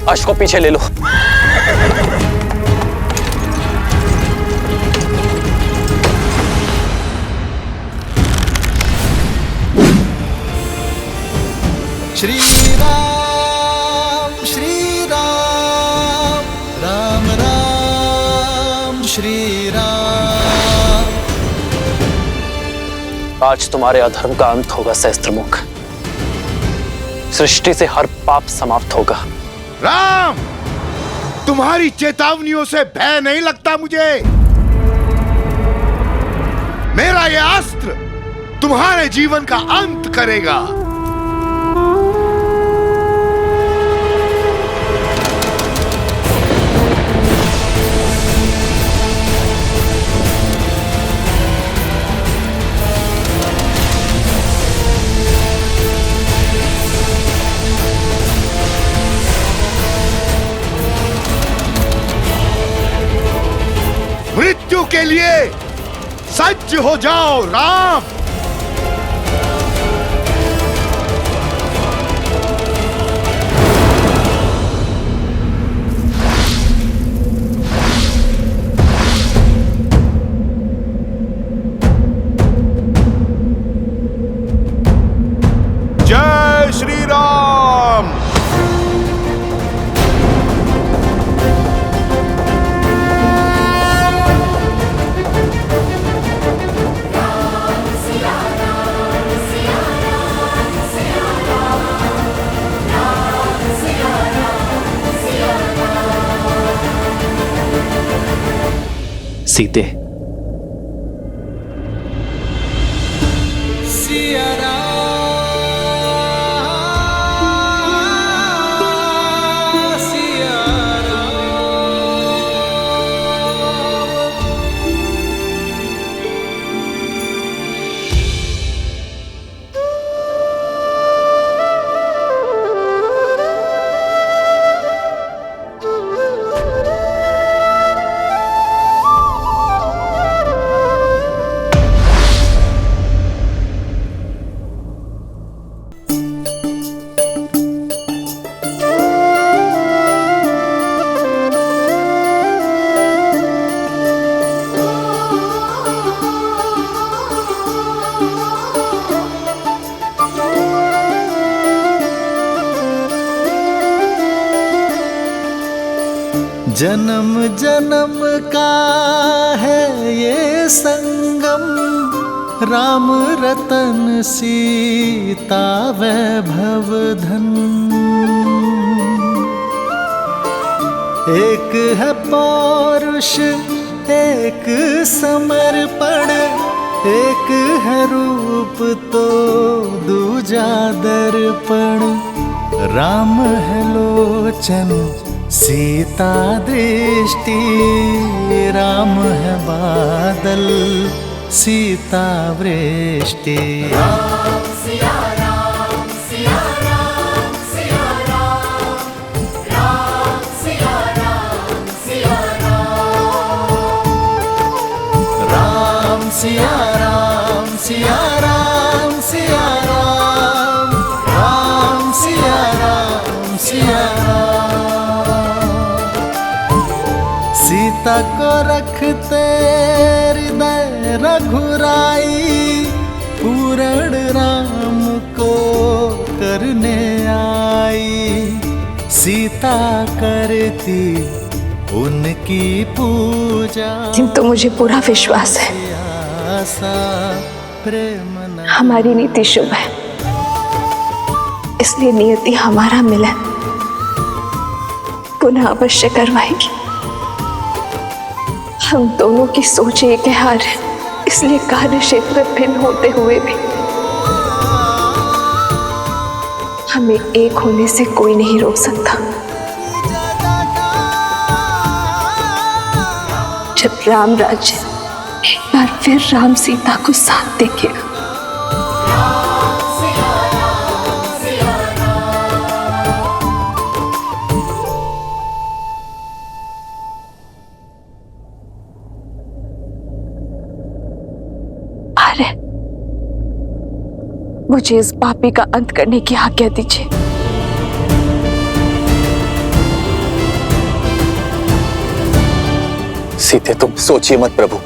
अश्व को पीछे ले लो। श्री राम राम राम श्री राम। आज तुम्हारे अधर्म का अंत होगा सहस्त्रमुख। सृष्टि से हर पाप समाप्त होगा। राम, तुम्हारी चेतावनियों से भय नहीं लगता मुझे। मेरा यह अस्त्र तुम्हारे जीवन का अंत करेगा। मृत्यु के लिए सज्ज हो जाओ राम। जय श्री राम। सीते, जन्म जन्म का है ये संगम, राम रतन सीता वैभव धन। एक है पौरुष एक समर्पण, एक है रूप तो दूजा दर्पण। राम है लोचन सीता दृष्टि, राम है बादल सीता वृष्टि। राम सिया राम सिया राम सिया राम, राम सिया राम सिया राम, राम सिया राम सिया राम सिया राम, राम सिया राम सिया राम। सीता को रखते हृदय रघुराई, पूर्ण राम को करने आई। सीता करती उनकी पूजा, किंतु मुझे पूरा विश्वास है प्रेम हमारी नीति शुभ है, इसलिए नियति हमारा मिलन पुनः अवश्य करवाएगी। हम दोनों की सोच एक है हार है, इसलिए कार्य क्षेत्र भिन्न होते हुए भी हमें एक होने से कोई नहीं रोक सकता। जब राम राज्य एक बार फिर राम सीता को साथ देखेगा, मुझे इस पापी का अंत करने की आज्ञा दीजिए। सीते, तुम सोचिए मत प्रभु,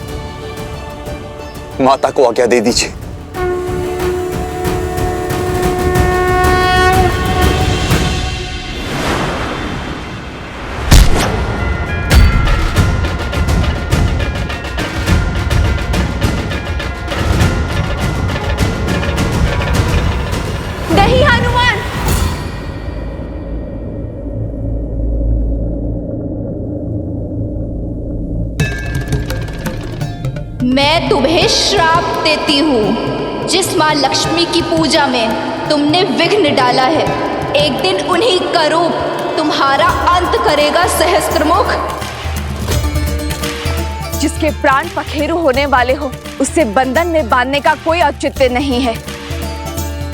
माता को आज्ञा दे दीजिए। नहीं हनुमान, मैं तुम्हें श्राप देती हूँ। जिस माँ लक्ष्मी की पूजा में तुमने विघ्न डाला है, एक दिन उन्हीं का रूप तुम्हारा अंत करेगा सहस्त्रमुख। जिसके प्राण पखेरु होने वाले हो, उसे बंधन में बांधने का कोई औचित्य नहीं है।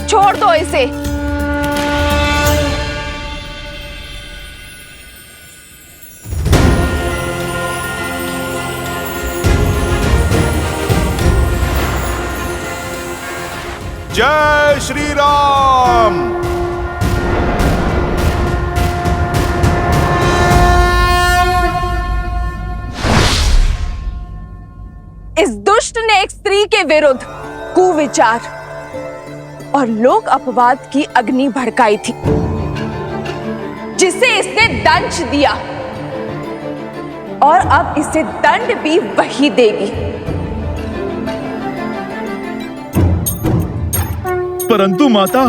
छोड़ दो इसे। जय श्री राम। इस दुष्ट ने एक स्त्री के विरुद्ध कुविचार और लोक अपवाद की अग्नि भड़काई थी, जिसे इसने दंश दिया और अब इसे दंड भी वही देगी। परंतु माता,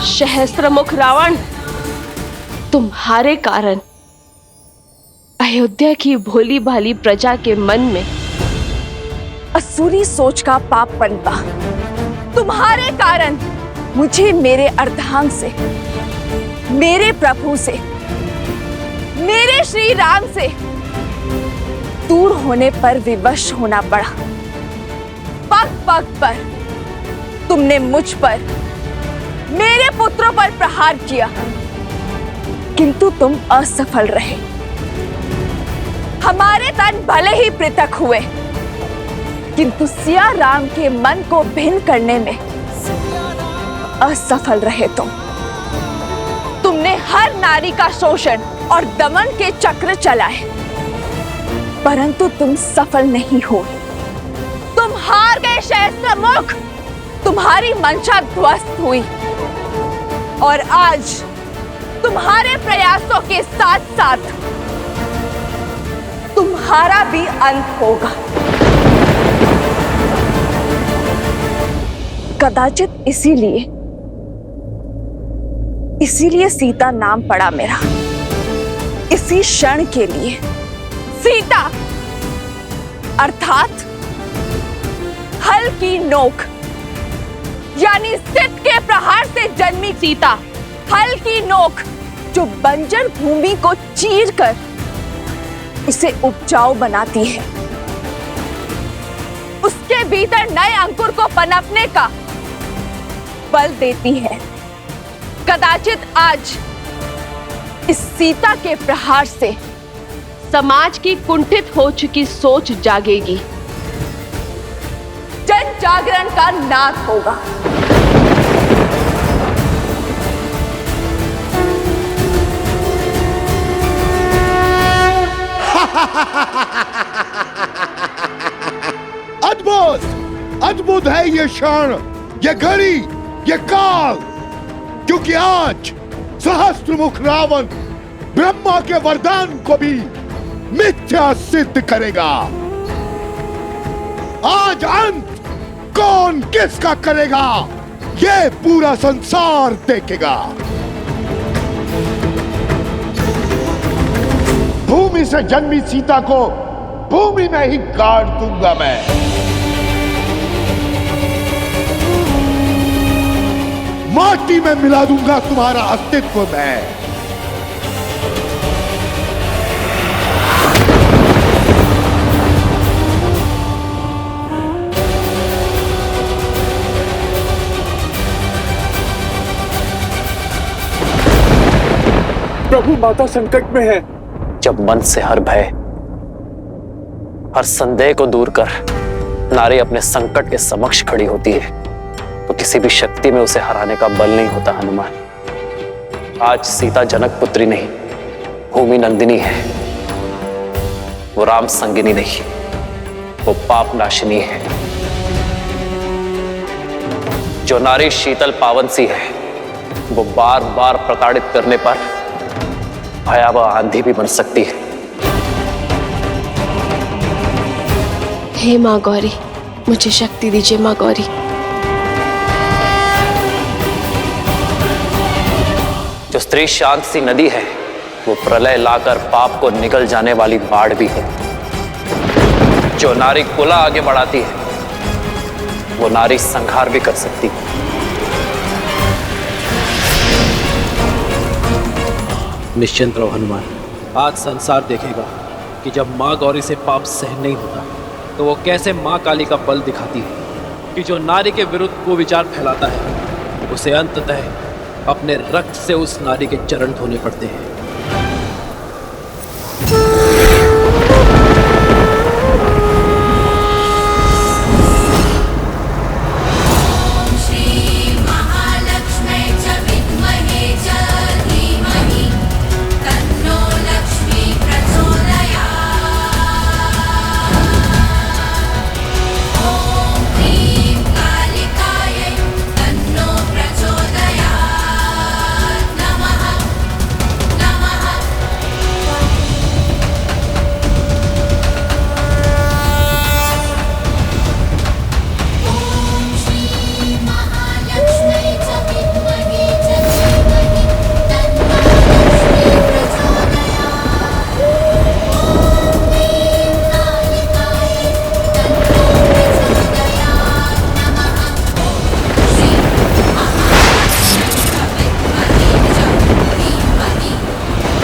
सहस्त्रमुख रावण, तुम्हारे कारण अयोध्या की भोली भाली प्रजा के मन में असुरी सोच का पाप पनपा। तुम्हारे कारण मुझे मेरे अर्धांग से, मेरे प्रभु से, मेरे श्री राम से दूर होने पर विवश होना पड़ा। पग पग पर तुमने मुझ पर, मेरे पुत्रों पर प्रहार किया, किंतु तुम असफल रहे। हमारे तन भले ही पृथक हुए, किंतु सिया राम के मन को भिन्न करने में असफल रहे तुमने हर नारी का शोषण और दमन के चक्र चलाए, परंतु तुम सफल नहीं हो। तुम हार गए सहस्त्रमुख। तुम्हारी मंशा ध्वस्त हुई और आज तुम्हारे प्रयासों के साथ साथ तुम्हारा भी अंत होगा। कदाचित इसीलिए सीता नाम पड़ा मेरा। इसी क्षण के लिए सीता अर्थात हल की नोक, यानी सिद्ध के प्रहार से जन्मी सीता, हल की नोक जो बंजर भूमि को चीरकर उसे उपजाऊ बनाती है, उसके भीतर नए अंकुर को पनपने का बल देती है। कदाचित आज इस सीता के प्रहार से समाज की कुंठित हो चुकी सोच जागेगी, जन जागरण का नाद होगा। अद्भुत, अद्भुत है ये क्षण, ये घड़ी, ये काल, क्योंकि आज सहस्त्रमुख रावण ब्रह्मा के वरदान को भी मिथ्या सिद्ध करेगा। आज अंत कौन किसका करेगा, ये पूरा संसार देखेगा। भूमि से जन्मी सीता को भूमि में ही गाड़ दूंगा मैं। माटी में मिला दूंगा तुम्हारा अस्तित्व मैं। प्रभु, माता संकट में है। जब मन से हर भय, हर संदेह को दूर कर नारी अपने संकट के समक्ष खड़ी होती है, तो किसी भी शक्ति में उसे हराने का बल नहीं होता हनुमान। आज सीता जनक पुत्री नहीं, भूमि नंदिनी है। वो राम संगिनी नहीं, वो पाप नाशिनी है। जो नारी शीतल पावन सी है, वो बार बार प्रताड़ित करने पर भयावह आंधी भी बन सकती है। हे माँ गौरी, मुझे शक्ति दीजिए माँ गौरी। जो स्त्री शांत सी नदी है, वो प्रलय लाकर पाप को निगल जाने वाली बाढ़ भी है। जो नारी कुला आगे बढ़ाती है, वो नारी संहार भी कर सकती है। निश्चिंत रहो हनुमान, आज संसार देखेगा कि जब माँ गौरी से पाप सहन नहीं होता तो वो कैसे माँ काली का बल दिखाती है कि जो नारी के विरुद्ध को विचार फैलाता है उसे अंततः अपने रक्त से उस नारी के चरण धोने पड़ते हैं। श्री महालक्ष्मी च विद्महे च धीमहि तन्नो लक्ष्मी प्रचोदयात्। ॐ ह्रीं कालिकायै तन्नो प्रचोदयात्। नमः नमः। ॐ श्री महालक्ष्मी च विद्महे च धीमहि तन्नो लक्ष्मी प्रचोदयात्। ॐ ह्रीं कालिकायै तन्नो प्रचोदयात्। नमः। ॐ श्री महालक्ष्मी च विद्महे च धीमहि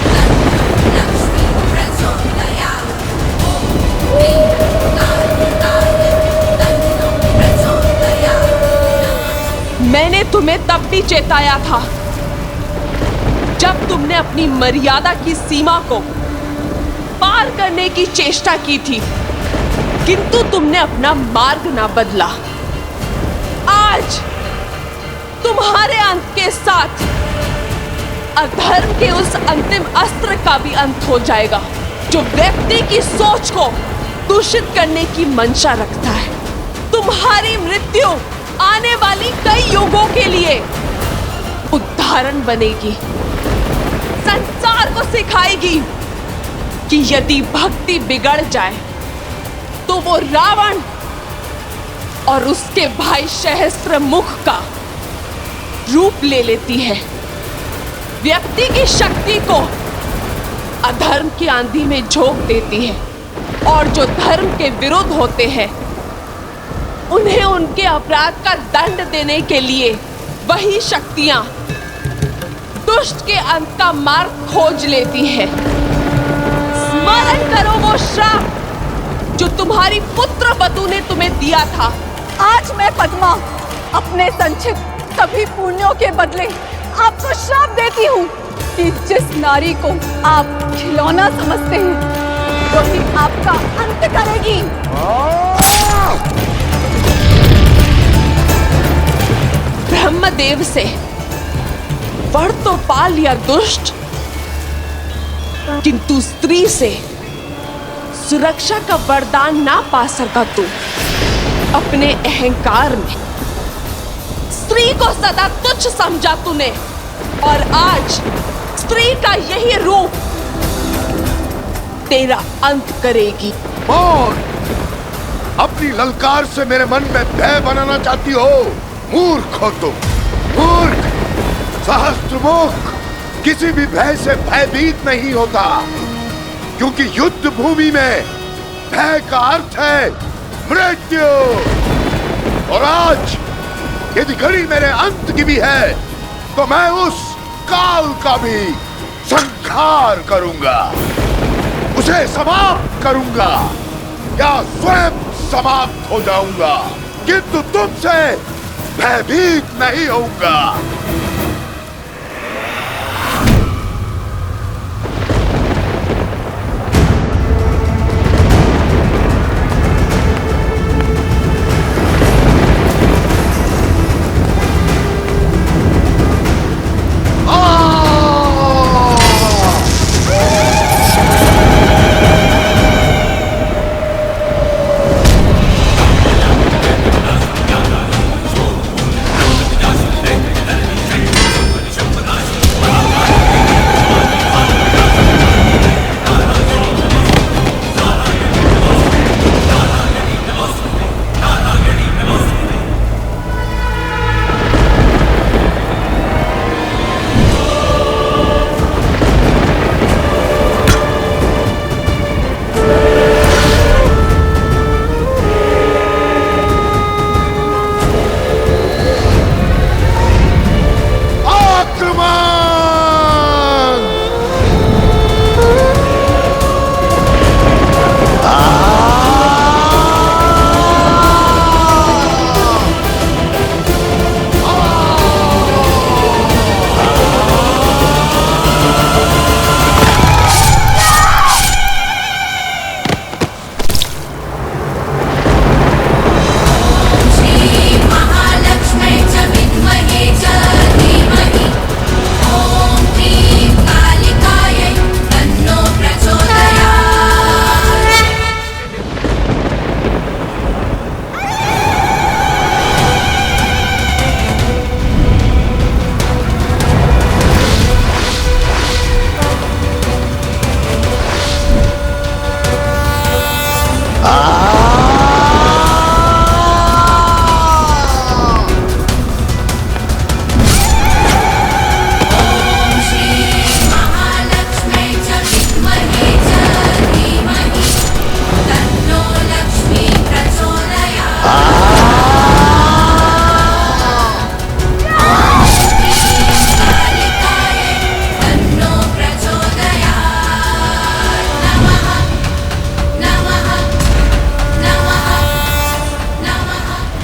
तन्नो लक्ष्मी प्रचोदयात्। ॐ ह्रीं कालिकायै तन्नो प्रचोदयात्। मैंने तुम्हें तब भी चेताया था जब तुमने अपनी मर्यादा की सीमा को पार करने की चेष्टा की थी, किंतु तुमने अपना मार्ग ना बदला। आज तुम्हारे अंत के साथ अधर्म के उस अंतिम अस्त्र का भी अंत हो जाएगा जो व्यक्ति की सोच को दूषित करने की मंशा रखता है। तुम्हारी मृत्यु आने वाली कई युगों के लिए उदाहरण बनेगी, संसार को सिखाएगी कि यदि भक्ति बिगड़ जाए तो वो रावण और उसके भाई सहस्त्रमुख का रूप ले लेती है। व्यक्ति की शक्ति को अधर्म की आंधी में झोंक देती है और जो धर्म के विरुद्ध होते हैं उन्हें उनके अपराध का दंड देने के लिए वही शक्तियां दुष्ट के अंत का मार्ग खोज लेती है। स्मरण करो वो श्राप जो तुम्हारी पुत्र बतु ने तुम्हें दिया था। आज मैं पद्मा अपने संचित सभी पुण्यों के बदले आपको श्राप देती हूँ कि जिस नारी को आप खिलौना समझते हैं वही आपका अंत करेगी। ब्रह्मदेव से वर तो पा लिया दुष्ट, किंतु स्त्री से सुरक्षा का वरदान ना पा सका तू। अपने अहंकार में स्त्री को सदा तुच्छ समझा तूने और आज स्त्री का यही रूप तेरा अंत करेगी। कौन अपनी ललकार से मेरे मन में भय बनाना चाहती हो? मूर्ख हो तुम, मूर्ख। सहस्त्रमुख किसी भी भय से भयभीत नहीं होता, क्योंकि युद्ध भूमि में भय का अर्थ है मृत्यु। और आज यदि घड़ी मेरे अंत की भी है तो मैं उस काल का भी संहार करूंगा, उसे समाप्त करूंगा या स्वयं समाप्त हो जाऊंगा, किंतु तुमसे भयभीत नहीं होऊंगा।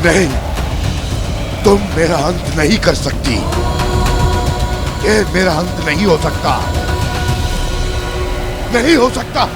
नहीं, तुम मेरा अंत नहीं कर सकती। ये मेरा अंत नहीं हो सकता, नहीं हो सकता।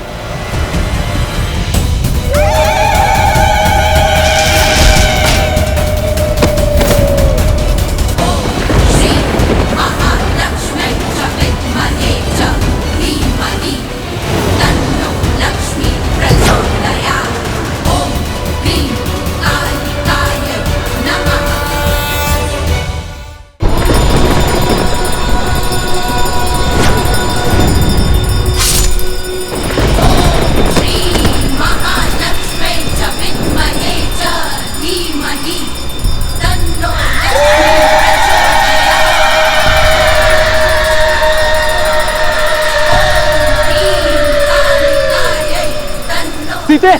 सीते!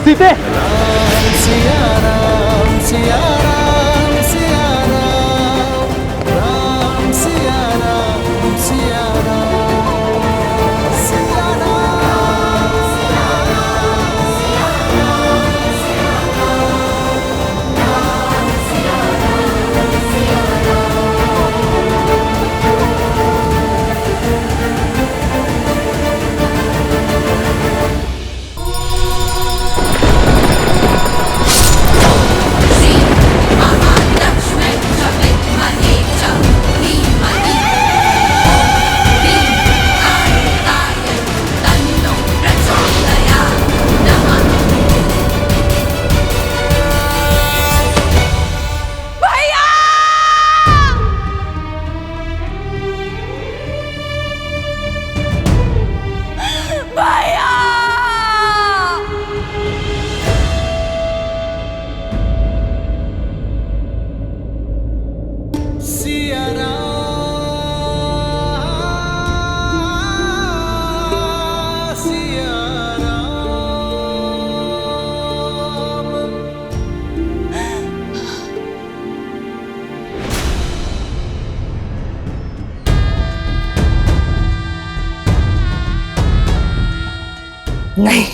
सीते! सिया राम सिया राम सिया राम, राम सिया राम सिया राम, सिया राम सिया राम सिया राम, सिया राम सिया नहीं,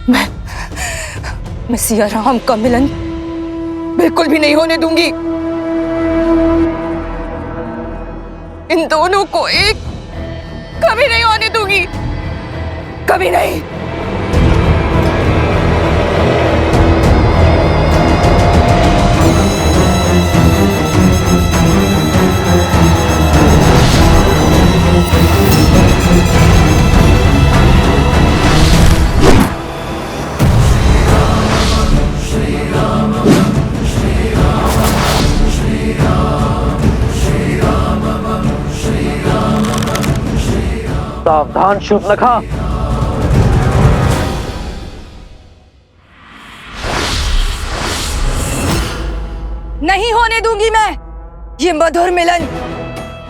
मैं सिया राम का मिलन बिल्कुल भी नहीं होने दूंगी। इन दोनों को एक कभी नहीं होने दूंगी, कभी नहीं। सावधान शूर्पणखा! नहीं होने दूंगी मैं ये मधुर मिलन,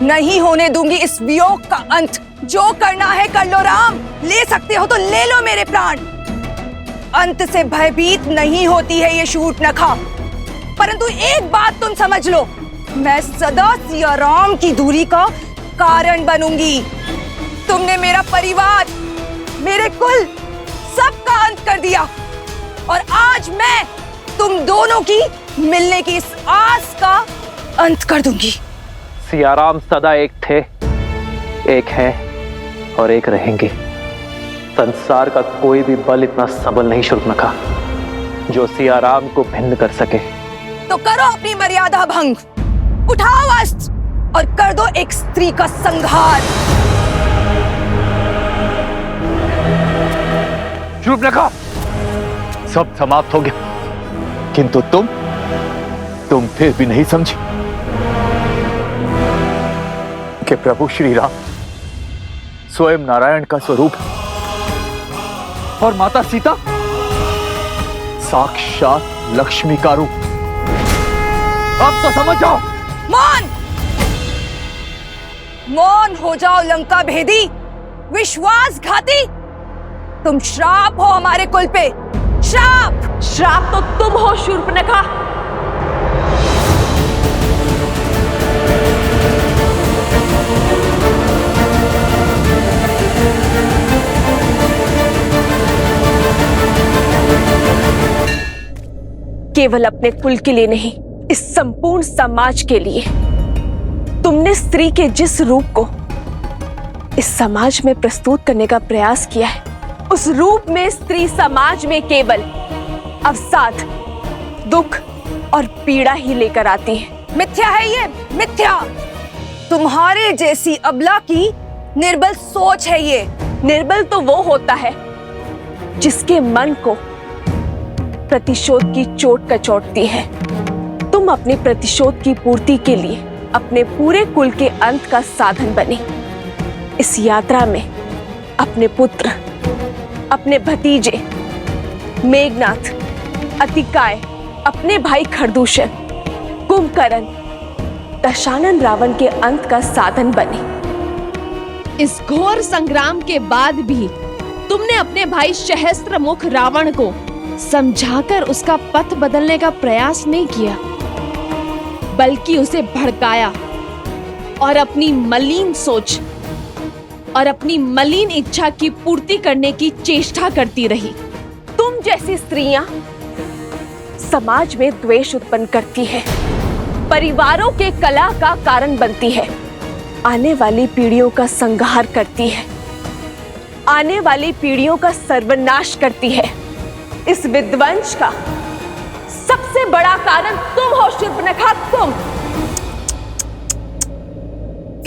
नहीं होने दूंगी इस वियोग का अंत। जो करना है कर लो राम, ले सकते हो तो ले लो मेरे प्राण। अंत से भयभीत नहीं होती है ये शूर्पणखा, परंतु एक बात तुम समझ लो, मैं सदा सिया राम की दूरी का कारण बनूंगी। तुमने मेरा परिवार, मेरे कुल, सबका अंत कर दिया और आज मैं तुम दोनों की मिलने की इस आस का अंत कर दूंगी। सियाराम सदा एक थे, एक है और एक रहेंगे। संसार का कोई भी बल इतना सबल नहीं शूर्पणखा जो सियाराम को भिन्न कर सके। तो करो अपनी मर्यादा भंग, उठाओ अस्त्र और कर दो एक स्त्री का संहार। शूर्पणखा, सब समाप्त हो गया, किंतु तुम फिर भी नहीं समझी कि प्रभु श्री राम स्वयं नारायण का स्वरूप है और माता सीता साक्षात लक्ष्मी का रूप। अब तो समझ जाओ। मौन, मौन हो जाओ लंका भेदी, विश्वासघाती। तुम श्राप हो हमारे कुल पे, श्राप। श्राप तो तुम हो शूर्पणखा। केवल अपने कुल के लिए नहीं, इस संपूर्ण समाज के लिए तुमने स्त्री के जिस रूप को इस समाज में प्रस्तुत करने का प्रयास किया है, उस रूप में स्त्री समाज में केवल अवसाद, दुख और पीड़ा ही लेकर आती है। मिथ्या है ये, मिथ्या। तुम्हारे जैसी अबला की निर्बल सोच है ये। निर्बल तो वो होता है जिसके मन को प्रतिशोध की चोट कचोटती है। तुम अपने प्रतिशोध की पूर्ति के लिए अपने पूरे कुल के अंत का साधन बने। इस यात्रा में अपने पुत्र, अपने भतीजे मेघनाथ, अतिकाय, अपने भाई खरदूषण, कुंभकर्ण, दशानन रावण के अंत का साधन बने। इस घोर संग्राम के बाद भी तुमने अपने भाई सहस्त्रमुख रावण को समझाकर उसका पथ बदलने का प्रयास नहीं किया, बल्कि उसे भड़काया और अपनी मलिन सोच और अपनी मलिन इच्छा की पूर्ति करने की चेष्टा करती रही। तुम जैसी स्त्रियां समाज में द्वेष उत्पन्न करती है, परिवारों के कलह का कारण बनती है, आने वाली पीढ़ियों का संहार करती है, आने वाली पीढ़ियों का सर्वनाश करती है। इस विध्वंस का सबसे बड़ा कारण तुम हो शूर्पणखा, तुम।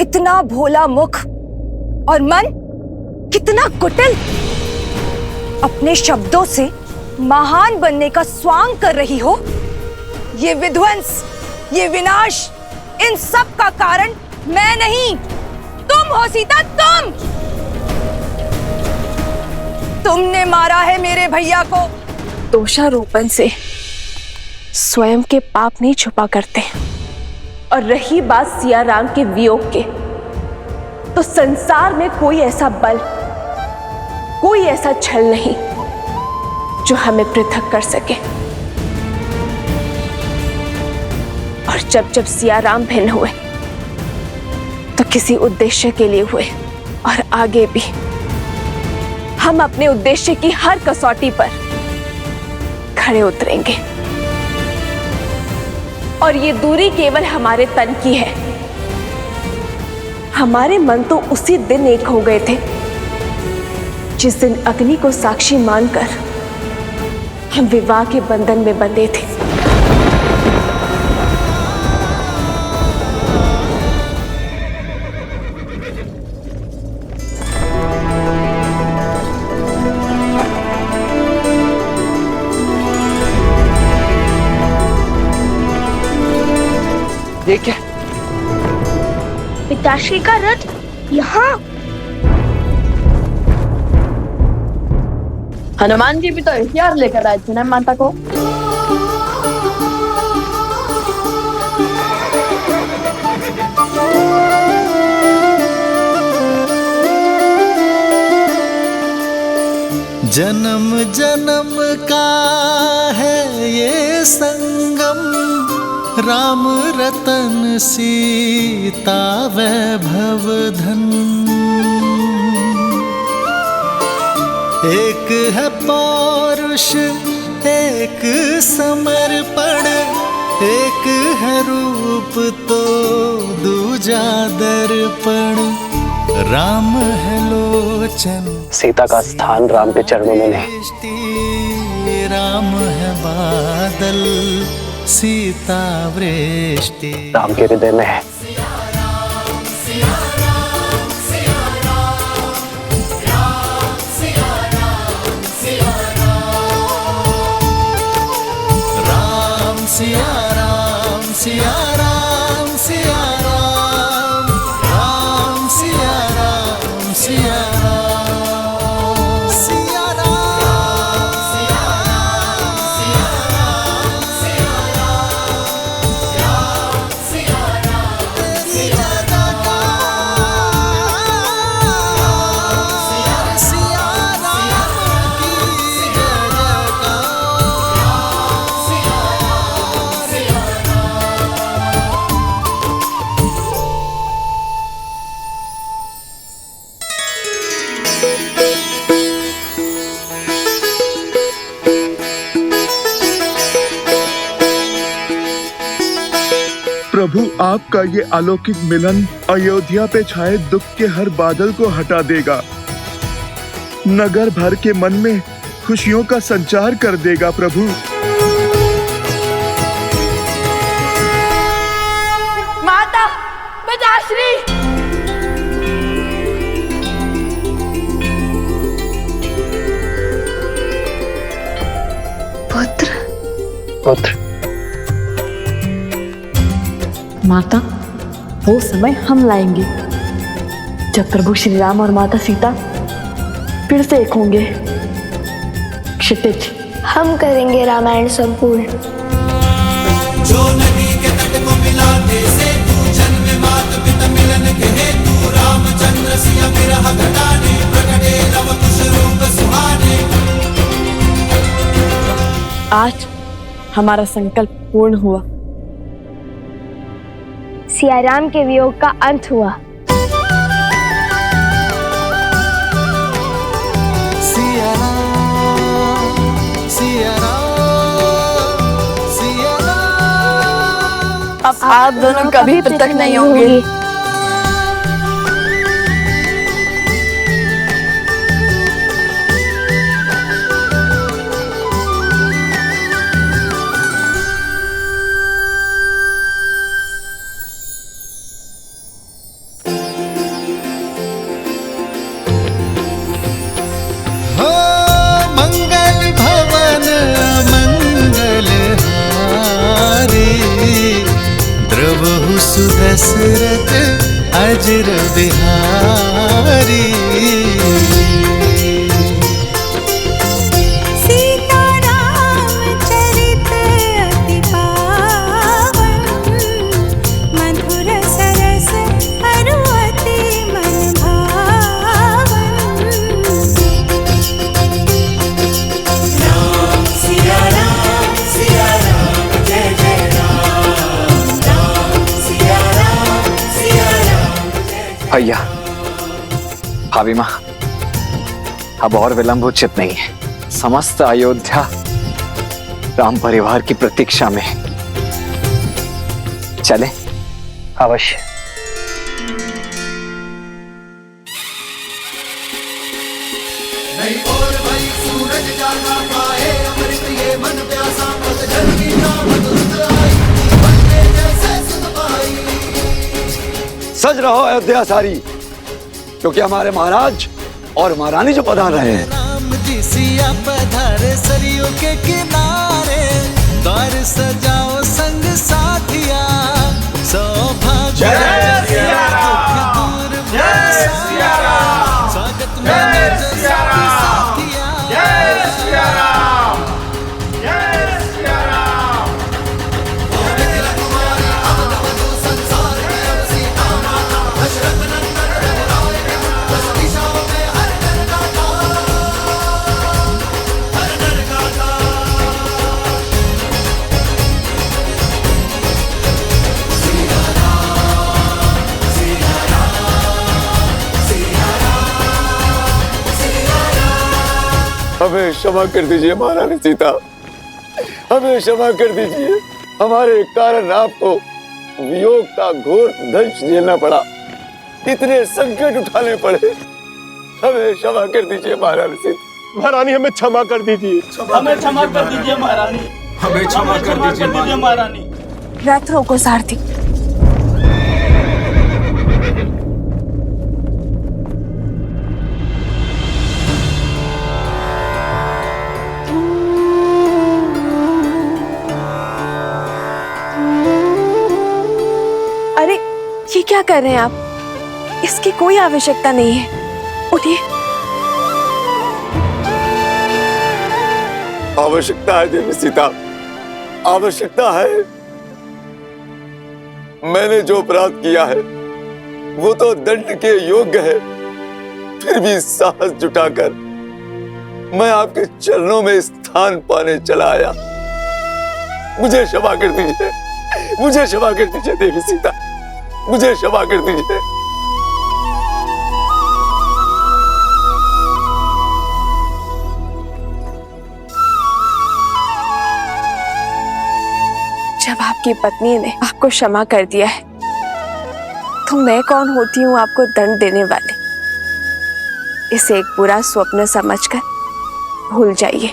इतना भोला मुख और मन कितना कुटिल, अपने शब्दों से महान बनने का स्वांग कर रही हो। ये विध्वंस, ये विनाश, इन सब का कारण मैं नहीं, तुम हो सीता, तुम। तुमने मारा है मेरे भैया को। दोषारोपण से स्वयं के पाप नहीं छुपा करते। और रही बात सिया राम के वियोग के, तो संसार में कोई ऐसा बल, कोई ऐसा छल नहीं जो हमें पृथक कर सके। और जब जब सिया राम भिन्न हुए तो किसी उद्देश्य के लिए हुए, और आगे भी हम अपने उद्देश्य की हर कसौटी पर खड़े उतरेंगे। और ये दूरी केवल हमारे तन की है। हमारे मन तो उसी दिन एक हो गए थे जिस दिन अग्नि को साक्षी मानकर हम विवाह के बंधन में बंधे थे। ये क्या? पिताश्री का रथ यहाँ। हनुमान जी भी तो हथियार लेकर आए थे ना माता को। जन्म जन्म का है ये संगम, राम रतन सीता वैभव धन। एक है पौरुष, एक समर्पण, एक है रूप तो दूजा दर्पण। राम है लोचन, सीता का स्थान राम के चरणों में नहीं, राम है बादल, सीता वृष्टि राम के हृदय में है। राम सिया राम सिया राम सिया राम, राम सिया राम सिया राम, सिया राम सिया राम सिया राम, आपका ये अलौकिक मिलन अयोध्या पे छाए दुख के हर बादल को हटा देगा, नगर भर के मन में खुशियों का संचार कर देगा प्रभु। माता पिताश्री, पुत्र माता, वो समय हम लाएंगे जब प्रभु श्री राम और माता सीता फिर से एक होंगे। क्षितिज, हम करेंगे रामायण संपूर्ण। जो नदी के तट को मिलाते से तू जन्म मात पिता मिलन के हेतु रामचंद्र सिया विरह घटाने प्रकटे लव कुश रूप सुहाने। आज हमारा संकल्प पूर्ण हुआ। सिया राम के वियोग का अंत हुआ। सिया राम, सिया राम, सिया राम। अब आप दोनों कभी पृथक नहीं होंगे। सुदशरथ अजर बिहारी। सीता राम चरित अति पावन, मधुर सरस अरु अति मन भावन। राम सिया राम, सिया राम जय जय भैया, भाभी माँ, अब और विलंब उचित नहीं है। समस्त अयोध्या राम परिवार की प्रतीक्षा में। चले? अवश्य। नहीं और भाई सूरज जाना पाए अमृत ये मन प्यासा पतझड़ की नाम दुष्ट आई बनने जैसे सुन पाई। सज रहो अयोध्या सारी, क्योंकि हमारे महाराज और महारानी जो पधार रहे हैं। राम जी सिया पधारे सरयू के किनारे, द्वार सजाओ संग साथिया सौभाग्य। जय सिया राम, जय सिया राम, स्वागत में सिया राम, जय सिया राम, जय सिया राम। हमें क्षमा कर दीजिए महारानी सीता, हमें क्षमा कर दीजिए। हमारे कारण आपको वियोग का घोर दंश झेलना पड़ा, इतने संकट उठाने पड़े। हमें क्षमा कर दीजिए महारानी सीता। महारानी हमें क्षमा कर दीजिए, हमें क्षमा कर दीजिए महारानी, हमें क्षमा कर दीजिए महारानी। रथ रोको सारथी। अरे ये क्या कर रहे हैं आप? इसकी कोई आवश्यकता नहीं है। उठिए। आवश्यकता है देवी सीता, आवश्यकता है। मैंने जो अपराध किया है वो तो दंड के योग्य है, फिर भी साहस जुटाकर मैं आपके चरणों में स्थान पाने चला आया। मुझे क्षमा कर दीजिए, मुझे क्षमा कर दीजिए देवी सीता, मुझे क्षमा कर दीजिए। जब आपकी पत्नी ने आपको क्षमा कर दिया है तो मैं कौन होती हूँ आपको दंड देने वाले? इसे एक बुरा स्वप्न समझकर भूल जाइए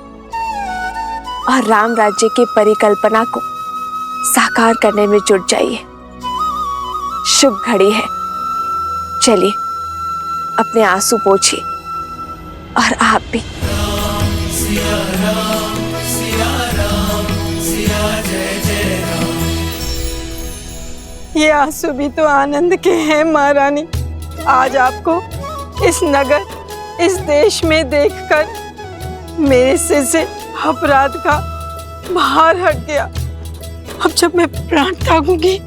और राम राज्य की परिकल्पना को साकार करने में जुट जाइए। शुभ घड़ी है, चलिए अपने आंसू पोंछिए और आप भी। सिया राम सिया जय जय राम। ये आंसू भी तो आनंद के हैं महारानी। आज आपको इस नगर, इस देश में देखकर मेरे सिर से अपराध का भार हट गया। अब जब मैं प्राण त्यागूंगी,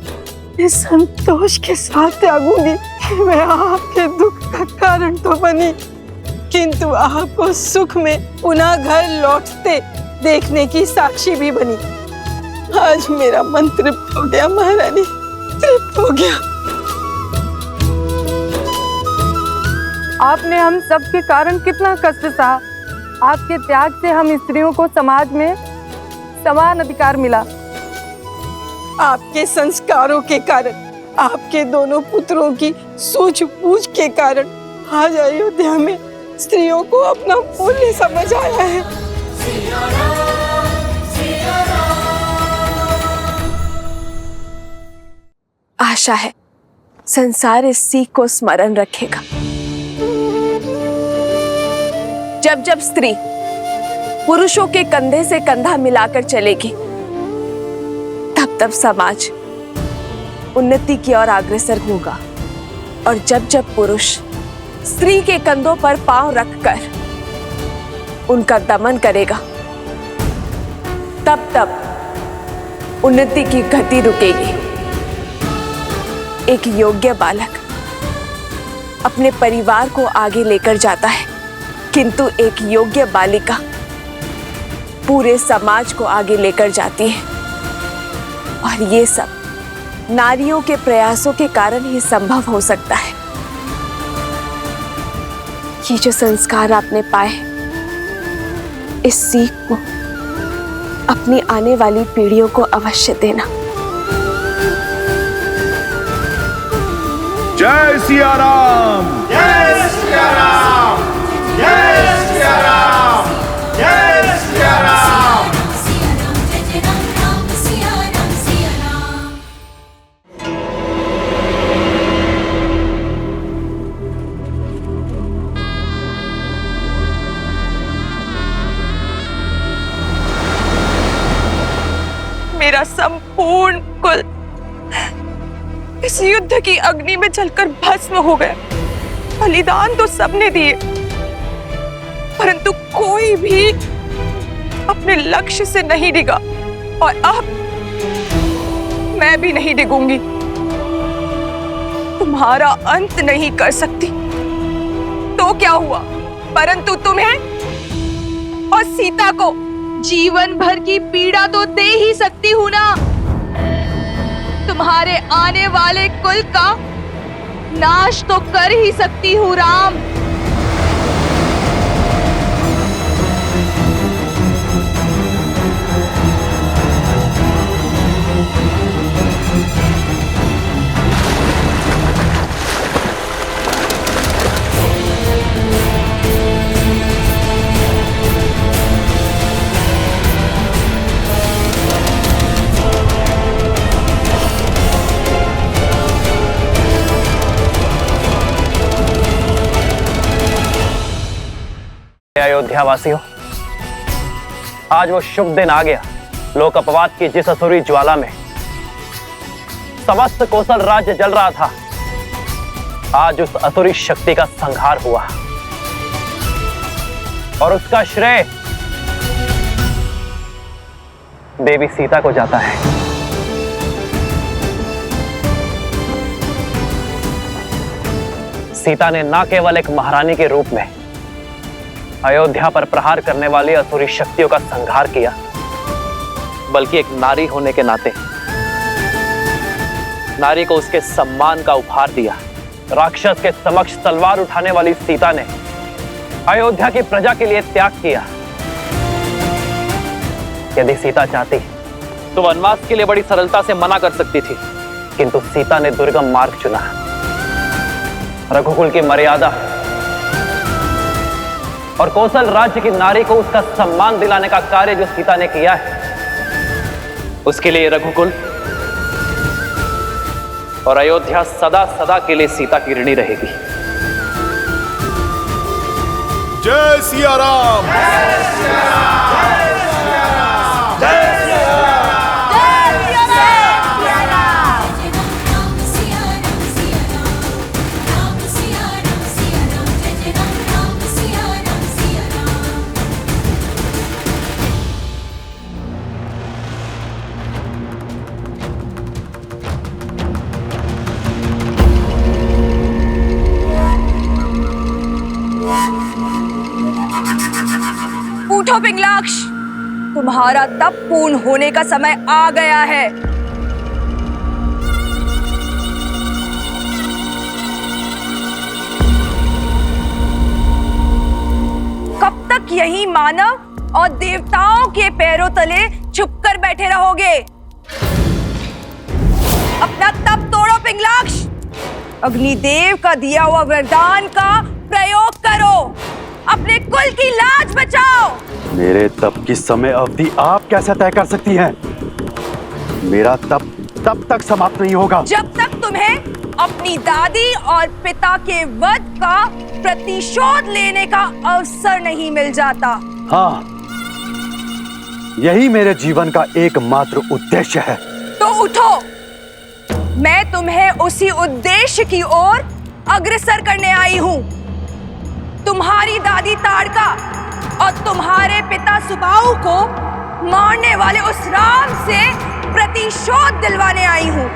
इस संतोष के साथ त्यागूंगी कि मैं आपके दुख का कारण तो बनी, किंतु आपको सुख में पुनः घर लौटते देखने की साक्षी भी बनी। आज मेरा मन तृप्त हो गया महारानी, तृप्त हो गया। आपने हम सब के कारण कितना कष्ट सहा। आपके त्याग से हम स्त्रियों को समाज में समान अधिकार मिला। आपके संस्कारों के कारण, आपके दोनों पुत्रों की सूझबूझ के कारण आज अयोध्या में स्त्रियों को अपना मूल्य समझ आया है। आशा है संसार इस सीख को स्मरण रखेगा। जब जब स्त्री पुरुषों के कंधे से कंधा मिलाकर चलेगी, तब तब समाज उन्नति की ओर अग्रसर होगा। और जब जब पुरुष स्त्री के कंधों पर पांव रखकर उनका दमन करेगा, तब तब उन्नति की गति रुकेगी। एक योग्य बालक अपने परिवार को आगे लेकर जाता है, किंतु एक योग्य बालिका पूरे समाज को आगे लेकर जाती है। और ये सब नारियों के प्रयासों के कारण ही संभव हो सकता है। ये जो संस्कार आपने पाए, इस सीख को अपनी आने वाली पीढ़ियों को अवश्य देना। जय सिया राम, जय सिया राम, जय सिया राम, जय सिया राम। मेरा संपूर्ण कुल इस युद्ध की अग्नि में जलकर भस्म हो गया। बलिदान तो सबने दिए, परंतु कोई भी अपने लक्ष्य से नहीं डिगा, और अब मैं भी नहीं डिगूंगी। तुम्हारा अंत नहीं कर सकती तो क्या हुआ, परंतु तुम्हें और सीता को जीवन भर की पीड़ा तो दे ही सकती हूँ ना। तुम्हारे आने वाले कुल का नाश तो कर ही सकती हूँ राम। अयोध्या वासियों, आज वो शुभ दिन आ गया। लोक अपवाद की जिस असुरी ज्वाला में समस्त कौशल राज्य जल रहा था, आज उस असुरी शक्ति का संहार हुआ, और उसका श्रेय देवी सीता को जाता है। सीता ने न केवल एक महारानी के रूप में अयोध्या पर प्रहार करने वाली असुरी शक्तियों का संहार किया, बल्कि एक नारी होने के नाते नारी को उसके सम्मान का उपहार दिया। राक्षस के समक्ष तलवार उठाने वाली सीता ने अयोध्या की प्रजा के लिए त्याग किया। यदि सीता चाहती तो वनवास के लिए बड़ी सरलता से मना कर सकती थी, किंतु सीता ने दुर्गम मार्ग चुना। रघुकुल की मर्यादा और कौशल राज्य की नारी को उसका सम्मान दिलाने का कार्य जो सीता ने किया है, उसके लिए रघुकुल और अयोध्या सदा सदा के लिए सीता की ऋणी रहेगी। जय सिया राम। जय सिया राम। उठो पिंगलाक्ष, तुम्हारा तप पूर्ण होने का समय आ गया है। कब तक यही मानव और देवताओं के पैरों तले छुपकर बैठे रहोगे? अपना तप तोड़ो पिंगलाक्ष, अग्निदेव का दिया हुआ वरदान का प्रयोग करो, अपने कुल की लाज बचाओ। मेरे तप की समय अवधि आप कैसे तय कर सकती हैं? मेरा तप तब तक समाप्त नहीं होगा जब तक तुम्हें अपनी दादी और पिता के वध का प्रतिशोध लेने का अवसर नहीं मिल जाता। हाँ, यही मेरे जीवन का एकमात्र उद्देश्य है। तो उठो, मैं तुम्हें उसी उद्देश्य की ओर अग्रसर करने आई हूँ। तुम्हारी दादी ताड़का और तुम्हारे पिता सुबाहु को मारने वाले उस राम से प्रतिशोध दिलवाने आई हूं।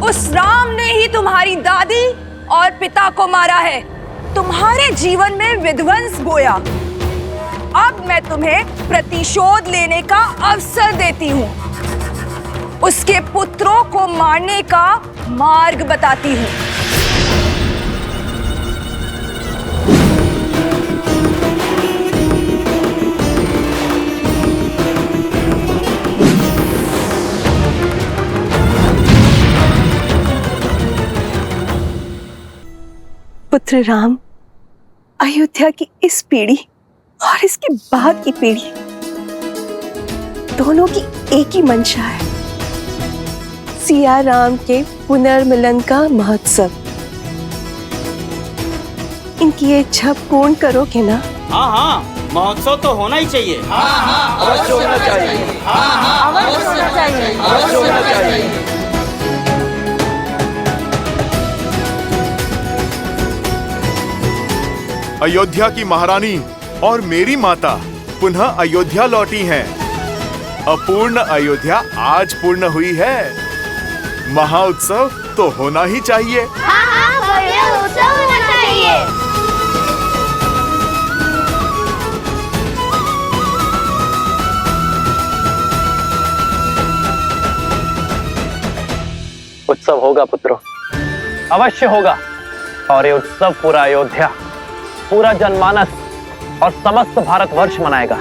उस राम ने ही तुम्हारी दादी और पिता को मारा है, तुम्हारे जीवन में विध्वंस बोया। अब मैं तुम्हें प्रतिशोध लेने का अवसर देती हूं, उसके पुत्रों को मारने का मार्ग बताती हूं। पुत्र राम, अयोध्या की इस पीढ़ी और इसके बाद की पीढ़ी दोनों की एक ही मंशा है, सिया राम के पुनर्मिलन का महोत्सव। इनकी ये इच्छा पूर्ण करोगे ना? हाँ हाँ, महोत्सव तो होना ही चाहिए। हाँ हाँ, अवश्य होना चाहिए। हाँ हाँ, अवश्य होना चाहिए। अवश्य होना चाहिए। अयोध्या की महारानी और मेरी माता पुनः अयोध्या लौटी हैं। अपूर्ण अयोध्या आज पूर्ण हुई है। महाउत्सव तो होना ही चाहिए। हाँ हाँ, बढ़िया उत्सव होना चाहिए। उत्सव होगा पुत्रों, अवश्य होगा। और ये उत्सव पूरा अयोध्या, पूरा जनमानस और समस्त भारतवर्ष मनाएगा।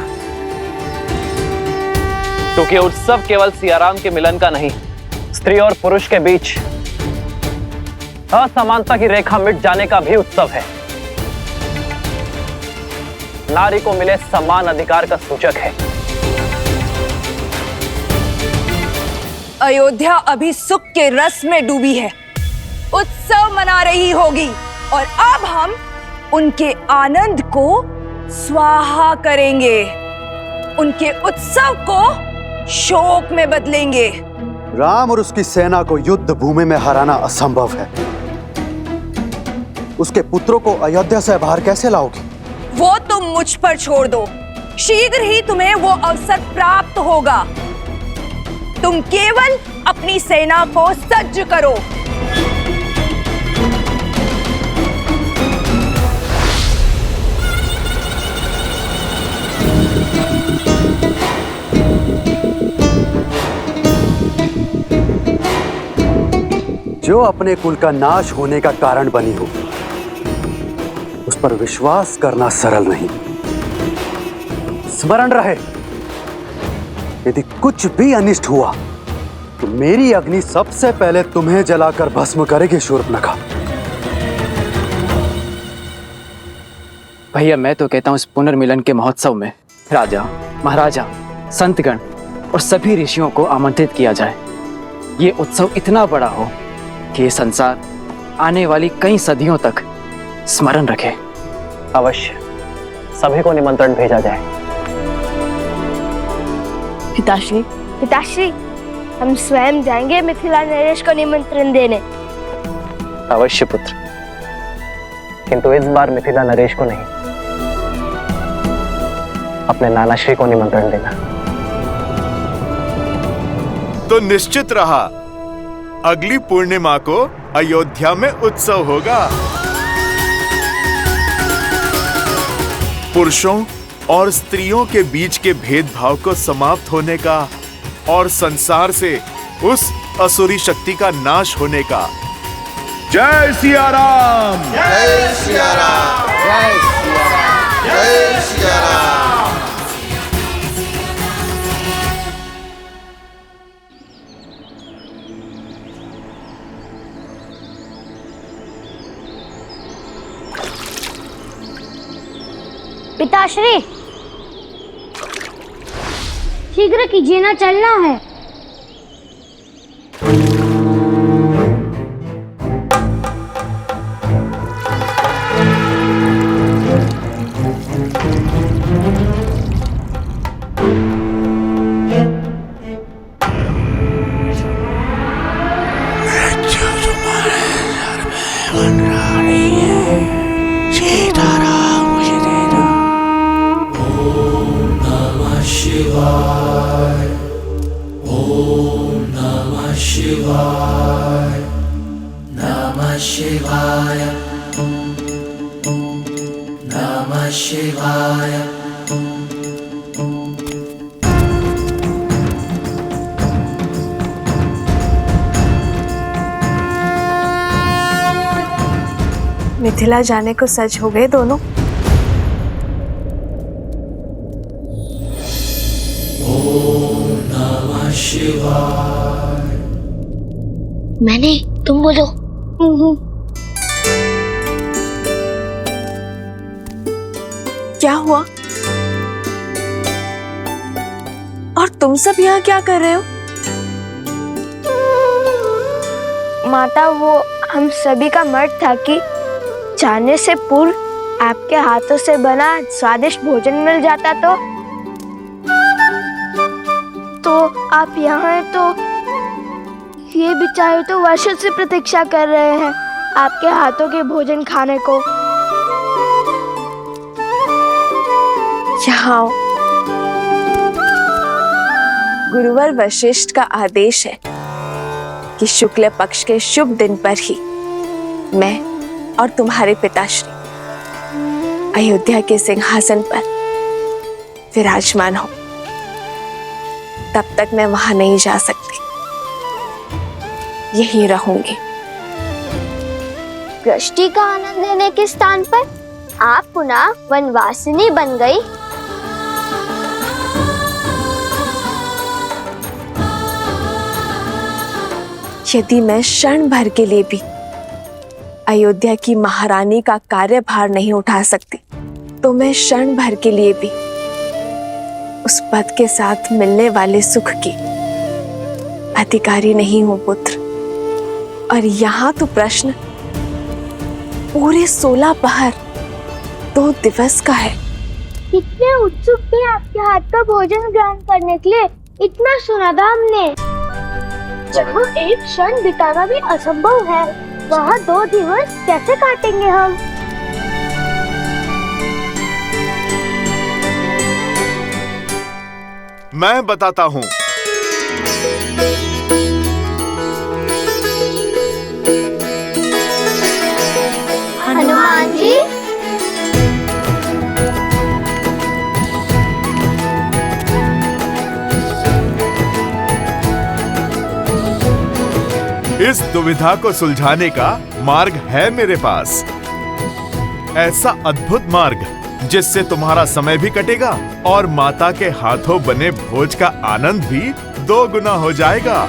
क्योंकि उत्सव केवल सियाराम के मिलन का नहीं, स्त्री और पुरुष के बीच असमानता की रेखा मिट जाने का भी उत्सव है। नारी को मिले समान अधिकार का सूचक है। अयोध्या अभी सुख के रस में डूबी है, उत्सव मना रही होगी, और अब हम उनके आनंद को स्वाहा करेंगे, उनके उत्सव को शोक में बदलेंगे। राम और उसकी सेना को युद्ध भूमि में हराना असंभव है। उसके पुत्रों को अयोध्या से बाहर कैसे लाओगे? वो तुम मुझ पर छोड़ दो, शीघ्र ही तुम्हें वो अवसर प्राप्त होगा। तुम केवल अपनी सेना को सज्ज करो। जो अपने कुल का नाश होने का कारण बनी हो, उस पर विश्वास करना सरल नहीं। स्मरण रहे, यदि कुछ भी अनिष्ट हुआ तो मेरी अग्नि सबसे पहले तुम्हें जलाकर भस्म करेगी शूर्पणखा। भैया मैं तो कहता हूँ इस पुनर्मिलन के महोत्सव में राजा, महाराजा, संतगण और सभी ऋषियों को आमंत्रित किया जाए। ये उत्सव इतना बड़ा हो कि ये संसार आने वाली कई सदियों तक स्मरण रखे। अवश्य सभी को निमंत्रण भेजा जाए। पिताश्री, पिताश्री, हम स्वयं जाएंगे मिथिला नरेश को निमंत्रण देने। अवश्य पुत्र, किंतु इस बार मिथिला नरेश को नहीं, अपने नानाश्री को निमंत्रण देना। तो निश्चित रहा, अगली पूर्णिमा को अयोध्या में उत्सव होगा। पुरुषों और स्त्रियों के बीच के भेदभाव को समाप्त होने का और संसार से उस असुरी शक्ति का नाश होने का। जय सिया राम, जय सिया राम, जय सिया राम, जय सिया राम। पिताश्री, शीघ्र कीजिए ना, चलना है। मिथिला जाने को सच हो गए दोनों। मैंने, तुम बोलो। क्या हुआ? और तुम सब यहाँ क्या कर रहे हो? माता, वो हम सभी का मत था कि जाने से पूर्व आपके हाथों से बना स्वादिष्ट भोजन मिल जाता तो आप यहाँ हैं, तो ये बेचारे तो वर्षों से प्रतीक्षा कर रहे हैं आपके हाथों के भोजन खाने को। यहाँ गुरुवर वशिष्ठ का आदेश है कि शुक्ल पक्ष के शुभ दिन पर ही मैं और तुम्हारे पिताश्री अयोध्या के सिंहासन पर विराजमान हो। तब तक मैं वहां नहीं जा सकती, यहीं रहूंगी। दृष्टि का आनंद लेने के स्थान पर आप पुनः वनवासिनी बन गई। यदि मैं क्षण भर के लिए भी अयोध्या की महारानी का कार्यभार नहीं उठा सकती, तो मैं क्षण भर के लिए भी उस पद के साथ मिलने वाले सुख की अधिकारी नहीं हूं पुत्र। और यहाँ तो प्रश्न पूरे 16 पहर 2 दिवस का है। कितने उत्सुक थे आपके हाथ का भोजन ग्रहण करने के लिए। इतना सुना था हमने। जहाँ एक क्षण बिताना भी असंभव है, वहाँ 2 दिवस कैसे काटेंगे हम? मैं बताता हूँ। हनुमान जी, इस दुविधा को सुलझाने का मार्ग है मेरे पास। ऐसा अद्भुत मार्ग जिससे तुम्हारा समय भी कटेगा और माता के हाथों बने भोज का आनंद भी 2 गुना हो जाएगा।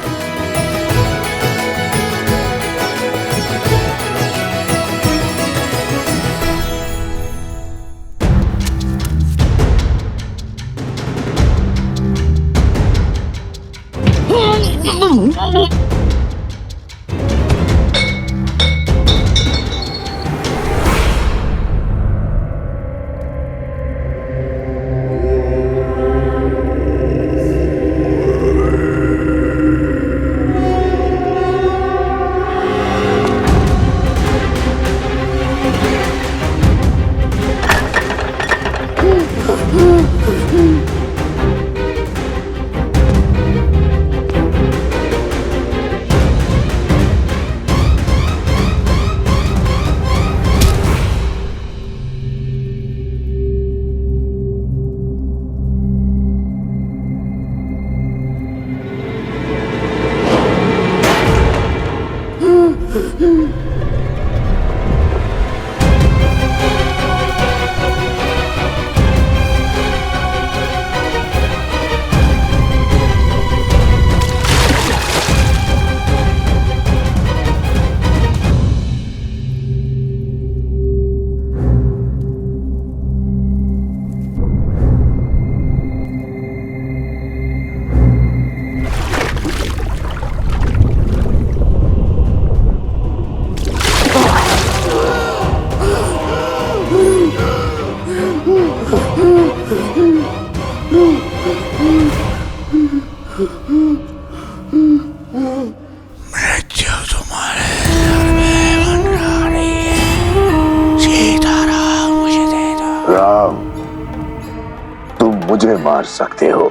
मुझे मार सकते हो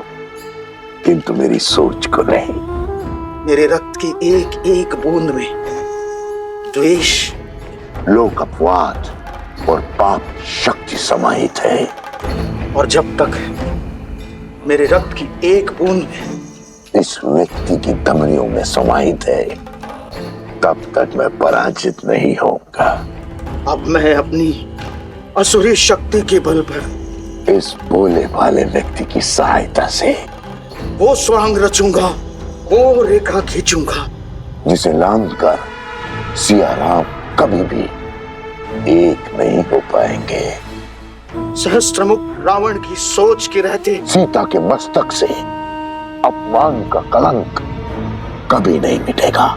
किंतु मेरी सोच को नहीं। मेरे रक्त की एक एक बूंद में द्वेष, लोक अपवाद और पाप शक्ति समाहित है। और जब तक मेरे रक्त की एक बूंद में इस व्यक्ति की धमनियों में समाहित है तब तक मैं पराजित नहीं होऊंगा। अब मैं अपनी असुरी शक्ति के बल पर इस भोले भाले व्यक्ति की सहायता से वो स्वांग रचूंगा, वो रेखा खींचूंगा जिसे लांघ कर सिया राम कभी भी एक नहीं हो पाएंगे। सहस्त्रमुख रावण की सोच के रहते सीता के मस्तक से अपमान का कलंक कभी नहीं मिटेगा।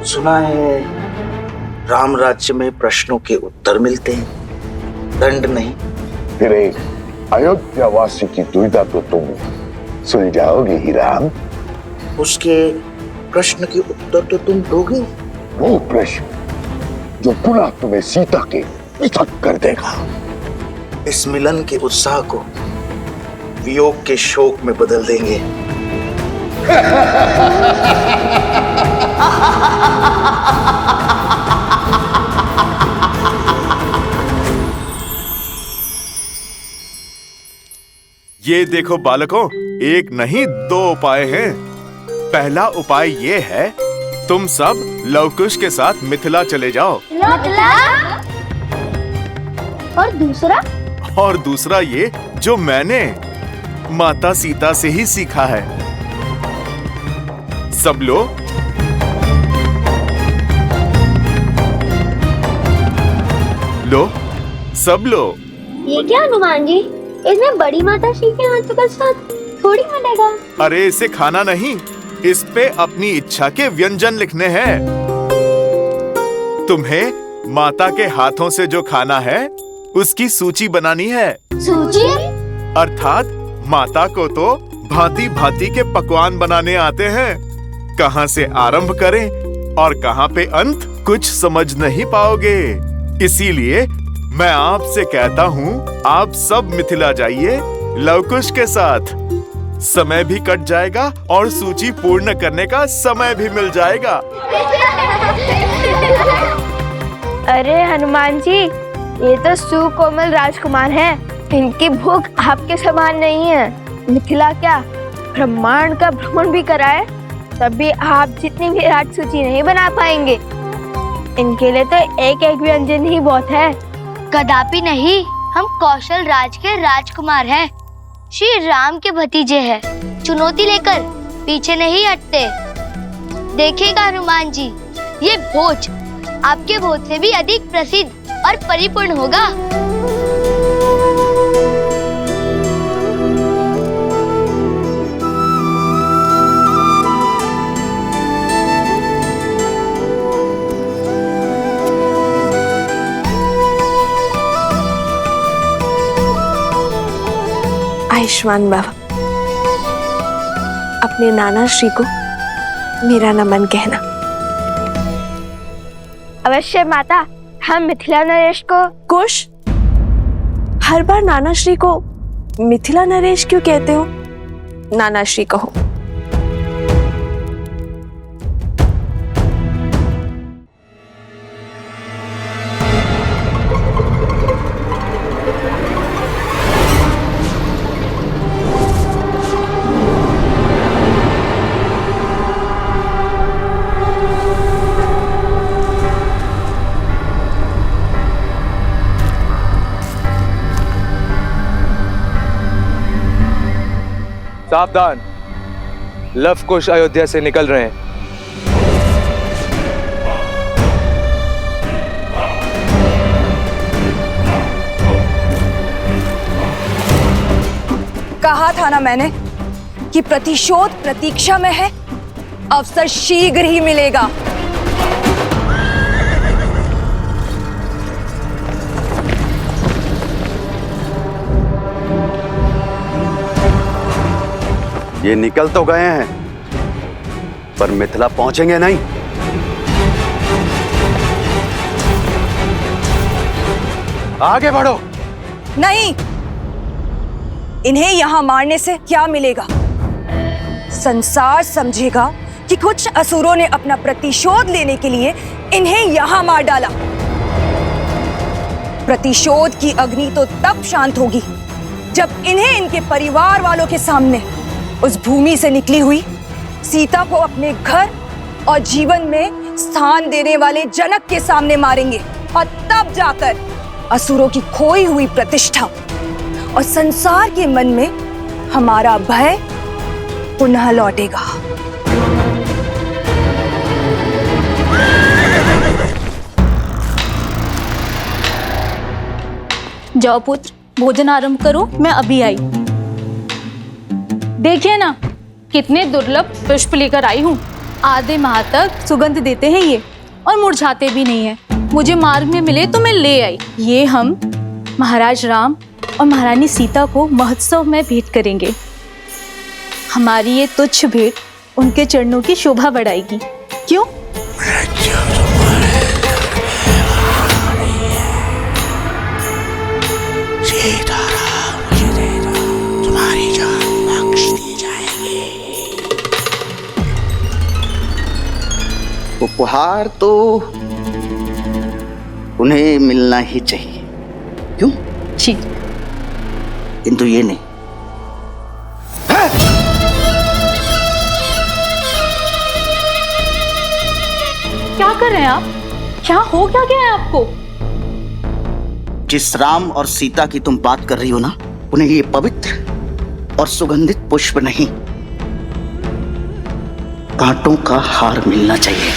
सुना है राम राज्य में प्रश्नों के उत्तर मिलते हैं, दंड नहीं। फिर एक अयोध्या वासी की दुविधा तो तुम सुलझाओगे ही राम। उसके प्रश्न के उत्तर तो तुम दोगे। वो प्रश्न जो पुनः तुम्हें सीता के पृथक कर देगा। इस मिलन के उत्साह को वियोग के शोक में बदल देंगे। ये देखो बालकों, एक नहीं दो उपाय हैं। पहला उपाय ये है, तुम सब लवकुश के साथ मिथिला चले जाओ। और दूसरा? और दूसरा ये जो मैंने माता सीता से ही सीखा है। सब लो। लो, सब लो। ये क्या हनुमान जी, इसमें बड़ी माता श्री के हाथों का स्वाद थोड़ी मिलेगा। अरे इसे खाना नहीं, इस पे अपनी इच्छा के व्यंजन लिखने हैं। तुम्हें माता के हाथों से जो खाना है उसकी सूची बनानी है। सूची? अर्थात माता को तो भांति भांति के पकवान बनाने आते हैं। कहाँ से आरंभ करें और कहाँ पे अंत, कुछ समझ नहीं पाओगे। इसीलिए मैं आपसे कहता हूँ, आप सब मिथिला जाइए लवकुश के साथ। समय भी कट जाएगा और सूची पूर्ण करने का समय भी मिल जाएगा। अरे हनुमान जी, ये तो सुकोमल राजकुमार हैं। इनकी भूख आपके समान नहीं है। मिथिला क्या, ब्रह्मांड का भ्रमण भी कराए तब भी आप जितनी भी राज सूची नहीं बना पाएंगे। इनके लिए तो एक एक व्यंजन ही बहुत है। कदापि नहीं, हम कौशल राज के राजकुमार हैं, श्री राम के भतीजे हैं। चुनौती लेकर पीछे नहीं हटते। देखिएगा हनुमान जी, ये भोज आपके भोज से भी अधिक प्रसिद्ध और परिपूर्ण होगा। आयुष्मान भव। अपने नाना श्री को मेरा नमन कहना। अवश्य माता, हम मिथिला नरेश को। कुश, हर बार नाना श्री को मिथिला नरेश क्यों कहते हो? नाना श्री कहो। सावधान, लव कुश अयोध्या से निकल रहे हैं। कहा था ना मैंने कि प्रतिशोध प्रतीक्षा में है, अवसर शीघ्र ही मिलेगा। ये निकल तो गए हैं, पर मिथिला पहुंचेंगे नहीं। आगे बढ़ो। नहीं, इन्हें यहां मारने से क्या मिलेगा? संसार समझेगा कि कुछ असुरों ने अपना प्रतिशोध लेने के लिए इन्हें यहां मार डाला। प्रतिशोध की अग्नि तो तब शांत होगी जब इन्हें इनके परिवार वालों के सामने उस भूमि से निकली हुई सीता को अपने घर और जीवन में स्थान देने वाले जनक के सामने मारेंगे, और तब जाकर असुरों की खोई हुई प्रतिष्ठा और संसार के मन में हमारा भय पुनः लौटेगा। जाओ पुत्र, भोजन आरंभ करो, मैं अभी आई। देखिए ना कितने दुर्लभ पुष्प लेकर आई हूँ। आधे माह तक सुगंध देते हैं ये और मुरझाते भी नहीं है। मुझे मार्ग में मिले तो मैं ले आई। ये हम महाराज राम और महारानी सीता को महोत्सव में भेंट करेंगे। हमारी ये तुच्छ भेंट उनके चरणों की शोभा बढ़ाएगी। क्यों? उपहार तो उन्हें मिलना ही चाहिए, क्यों? जी। किंतु ये नहीं। क्या कर रहे हैं आप? क्या हो क्या गया है आपको? जिस राम और सीता की तुम बात कर रही हो ना, उन्हें ये पवित्र और सुगंधित पुष्प नहीं, कांटों का हार मिलना चाहिए।